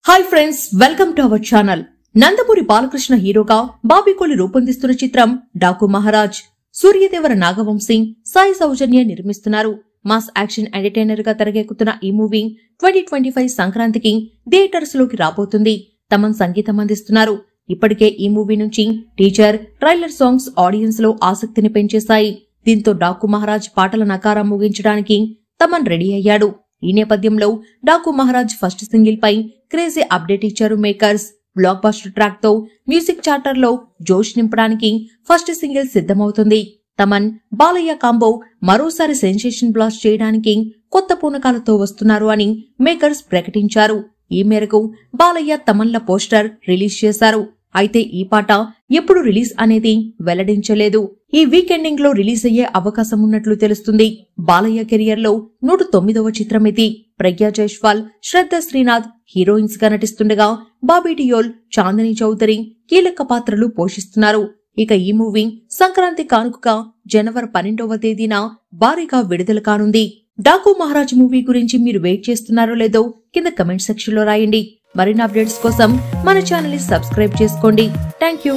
Hi friends, welcome to our channel. Nandamuri Balakrishna హీరోగా బాబికోలి రూపొందిస్తున్న చిత్రం డాకు మహారాజ్. సూర్యదేవర నాగవంశీ, సాయి సౌజన్య నిర్మిస్తున్నారు. మాస్ యాక్షన్ ఎంటర్టైనర్ గా తెరకెక్కుతున్న ఈ మూవీ 2025 సంక్రాంతికి థియేటర్స్ లోకి రాబోతుంది. తమన్ సంగీతం అందిస్తున్నారు. ఇప్పటికే ఈ మూవీ నుంచి టీజర్, ట్రైలర్ సాంగ్స్ ఆడియన్స్ లో ఆసక్తిని పెంచేశాయి. దీంతో డాకు మహారాజ్ పాటల నకారం ముగించడానికి తమన్ రెడీ అయ్యాడు. ఈ నేపథ్యంలో డాకు మహారాజ్ ఫస్ట్ సింగిల్ పై క్రేజీ అప్డేట్ ఇచ్చారు మేకర్స్. బ్లాక్ బస్టర్ ట్రాక్ తో మ్యూజిక్ చార్టర్ లో జోష్ నింపడానికి ఫస్ట్ సింగిల్ సిద్ధమవుతుంది. తమన్, బాలయ్య కాంబో మరోసారి సెన్సేషన్ బ్లాస్ట్ చేయడానికి కొత్త పూనకాలతో వస్తున్నారు అని మేకర్స్ ప్రకటించారు. ఈ మేరకు బాలయ్య తమన్ల పోస్టర్ రిలీజ్ చేశారు. అయితే ఈ పాట ఎప్పుడు రిలీజ్ అనేది వెల్లడించలేదు. ఈ వీకెండింగ్ లో రిలీజ్ అయ్యే అవకాశం ఉన్నట్లు తెలుస్తుంది. బాలయ్య కెరియర్ లో 109వ చిత్రం ఇది. ప్రజ్ఞా జైస్వాల్, శ్రద్ధ శ్రీనాథ్ హీరోయిన్స్ గా నటిస్తుండగా బాబీ డియోల్, చాందిని చౌదరి కీలక పాత్రలు పోషిస్తున్నారు. ఇక ఈ మూవీ సంక్రాంతి కానుకగా జనవరి 12వ తేదీన భారీగా విడుదల కానుంది. డాకు మహారాజ్ మూవీ గురించి మీరు వెయిట్ చేస్తున్నారో లేదో కింద కమెంట్ సెక్షన్ లో రాయండి. మరిన్ని అప్డేట్స్ కోసం మన ఛానల్ ని సబ్స్క్రైబ్ చేసుకోండి. Thank you.